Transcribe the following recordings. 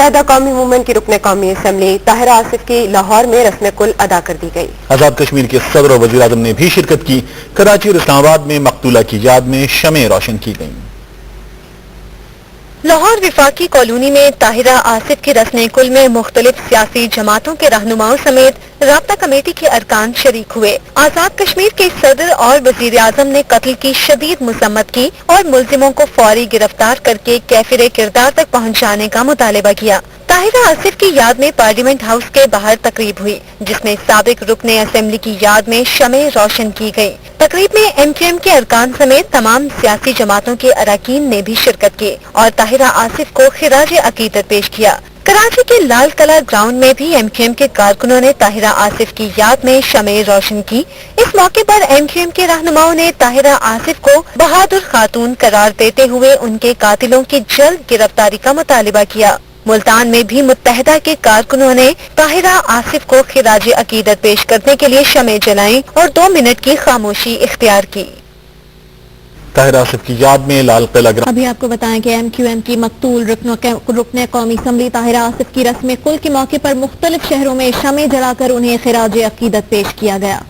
متحدہ قومی موومنٹ کی رکن قومی اسمبلی طاہرہ آصف کی لاہور میں رسم کل ادا کر دی گئی۔ آزاد کشمیر کے صدر اور وزیر اعظم نے بھی شرکت کی۔ کراچی اور اسلام آباد میں مقتولہ کی یاد میں شمعیں روشن کی گئیں۔ لاہور وفاقی کالونی میں طاہرہ آصف کی رسم کل میں مختلف سیاسی جماعتوں کے رہنماؤں سمیت رابطہ کمیٹی کے ارکان شریک ہوئے۔ آزاد کشمیر کے صدر اور وزیر اعظم نے قتل کی شدید مذمت کی اور ملزموں کو فوری گرفتار کر کے کیفر کردار تک پہنچانے کا مطالبہ کیا۔ طاہرہ آصف کی یاد میں پارلیمنٹ ہاؤس کے باہر تقریب ہوئی، جس میں سابق رکن اسمبلی کی یاد میں شمعیں روشن کی گئی۔ تقریب میں ایم کیو ایم کے ارکان سمیت تمام سیاسی جماعتوں کے اراکین نے بھی شرکت کی اور طاہرہ آصف کو خراج عقیدت پیش کیا۔ کراچی کے لال قلعہ گراؤنڈ میں بھی ایم کیو ایم کے کارکنوں نے طاہرہ آصف کی یاد میں شمعیں روشن کی۔ اس موقع پر ایم کیو ایم کے رہنماؤں نے طاہرہ آصف کو بہادر خاتون قرار دیتے ہوئے ان کے قاتلوں کی جلد گرفتاری کا مطالبہ کیا۔ ملتان میں بھی متحدہ کے کارکنوں نے طاہرہ آصف کو خراج عقیدت پیش کرنے کے لیے شمعیں جلائیں اور 2 منٹ کی خاموشی اختیار کی۔ طاہرہ آصف کی یاد میں لال قلعہ ابھی آپ کو بتائیں کہ ایم کیو ایم کی مقتول رکن قومی اسمبلی طاہرہ آصف کی رسم کل کے موقع پر مختلف شہروں میں شمعیں جلا کر انہیں خراج عقیدت پیش کیا گیا۔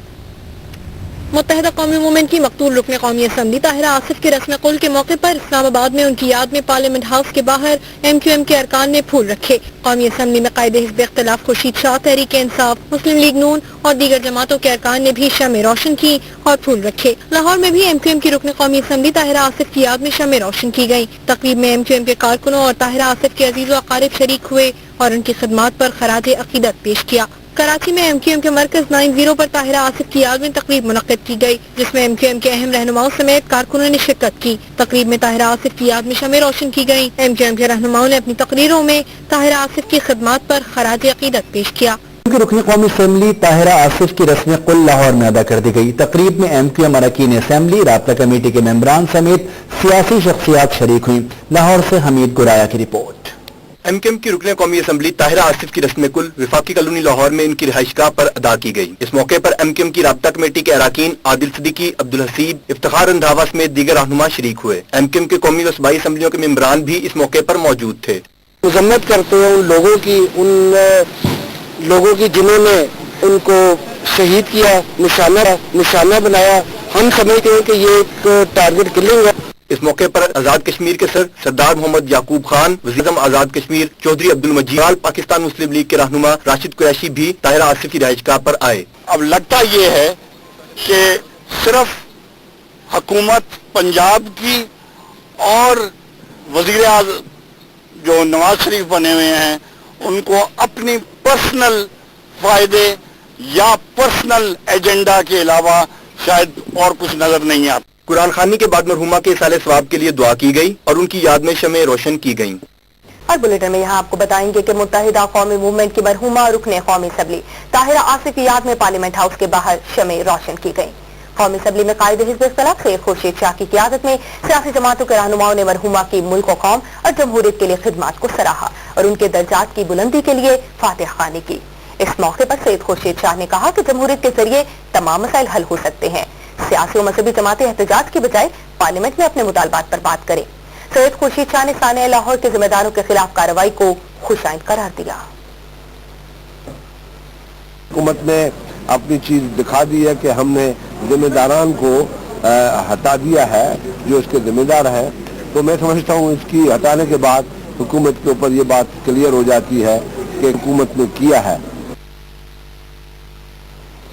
متحدہ قومی موومنٹ کی مقتول رکن قومی اسمبلی طاہرہ آصف کی رسم کل کے موقع پر اسلام آباد میں ان کی یاد میں پارلیمنٹ ہاؤس کے باہر ایم کیو ایم کے ارکان نے پھول رکھے۔ قومی اسمبلی میں قائد حزب اختلاف خورشید شاہ، تحریک انصاف، مسلم لیگ نون اور دیگر جماعتوں کے ارکان نے بھی شمعیں روشن کی اور پھول رکھے۔ لاہور میں بھی ایم کیو ایم کی رکن قومی اسمبلی طاہرہ آصف کی یاد میں شمعیں روشن کی گئیں۔ تقریب میں ایم کیو ایم کے کارکنوں اور طاہرہ آصف کے عزیز و اقارب شریک ہوئے اور ان کی خدمات پر خراج عقیدت پیش کیا۔ کراچی میں ایم کیو ایم کے مرکز 90 پر طاہرہ آصف کی یاد میں تقریب منعقد کی گئی، جس میں ایم کیو ایم کے اہم رہنماؤں سمیت کارکنوں نے شرکت کی۔ تقریب میں طاہرہ آصف کی یاد میں شمعیں روشن کی گئیں۔ ایم کیو ایم کے رہنماؤں نے اپنی تقریروں میں طاہرہ آصف کی خدمات پر خراج عقیدت پیش کیا۔ رکن قومی اسمبلی طاہرہ آصف کی رسم کل لاہور میں ادا کر دی گئی۔ تقریب میں ایم کیو ایم اراکین اسمبلی، رابطہ کمیٹی کے ممبران سمیت سیاسی شخصیات شریک ہوئیں۔ لاہور سے حمید گرایا کی رپورٹ۔ ایم کیو ایم کی رکن قومی اسمبلی طاہرہ آصف کی رسم کل وفاقی کالونی لاہور میں ان کی رہائش گاہ پر ادا کی گئی۔ اس موقع پر ایم کیو ایم کی رابطہ کمیٹی کے اراکین عادل صدیقی، عبدالحسیب، افتخار رندھاوا سمیت دیگر رہنما شریک ہوئے۔ ایم کیو ایم کے قومی و صوبائی اسمبلیوں کے ممبران بھی اس موقع پر موجود تھے۔ مذمت کرتے ہیں ان لوگوں کی جنہوں نے ان کو شہید کیا، نشانہ بنایا۔ ہم سمجھتے ہیں کہ یہ ایک ٹارگٹ کلنگ ہے۔ اس موقع پر آزاد کشمیر کے صدر سردار محمد یعقوب خان، وزیر اعظم آزاد کشمیر چودھری عبدالمجید، پاکستان مسلم لیگ کے رہنما راشد قریشی بھی طاہرہ آصف کی رہائش گاہ پر آئے۔ اب لگتا یہ ہے کہ صرف حکومت پنجاب کی اور وزیر اعظم جو نواز شریف بنے ہوئے ہیں ان کو اپنی پرسنل فائدے یا پرسنل ایجنڈا کے علاوہ شاید اور کچھ نظر نہیں آتا۔ قرآن خوانی کے بعد مرحومہ کے اصالِ ثواب کے لیے دعا کی گئی اور ان کی یاد میں شمعیں روشن کی گئیں۔ اور بلیٹن میں یہاں آپ کو بتائیں گے کہ متحدہ قومی موومنٹ کی مرحومہ رکن قومی اسمبلی طاہرہ آصف کی یاد میں پارلیمنٹ ہاؤس کے باہر شمعیں روشن کی گئیں۔ قومی اسمبلی میں قائد حزب اختلاف سید خورشید شاہ کی قیادت میں سیاسی جماعتوں کے رہنماؤں نے مرحومہ کی ملک و قوم اور جمہوریت کے لیے خدمات کو سراہا اور ان کے درجات کی بلندی کے لیے فاتح خوانی کی۔ اس موقع پر سید خورشید شاہ نے کہا کہ جمہوریت کے ذریعے تمام مسائل حل ہو سکتے ہیں۔ سیاسی و مذہبی جماعتیں احتجاج کی بجائے پارلیمنٹ میں اپنے مطالبات پر بات کریں۔ سید خورشید شاہ نے سانحہ لاہور کے ذمہ داروں کے خلاف کارروائی کو خوشائند قرار دیا۔ حکومت نے اپنی چیز دکھا دی ہے کہ ہم نے ذمہ داران کو ہٹا دیا ہے جو اس کے ذمہ دار ہیں، تو میں سمجھتا ہوں اس کی ہٹانے کے بعد حکومت کے اوپر یہ بات کلیئر ہو جاتی ہے کہ حکومت نے کیا ہے۔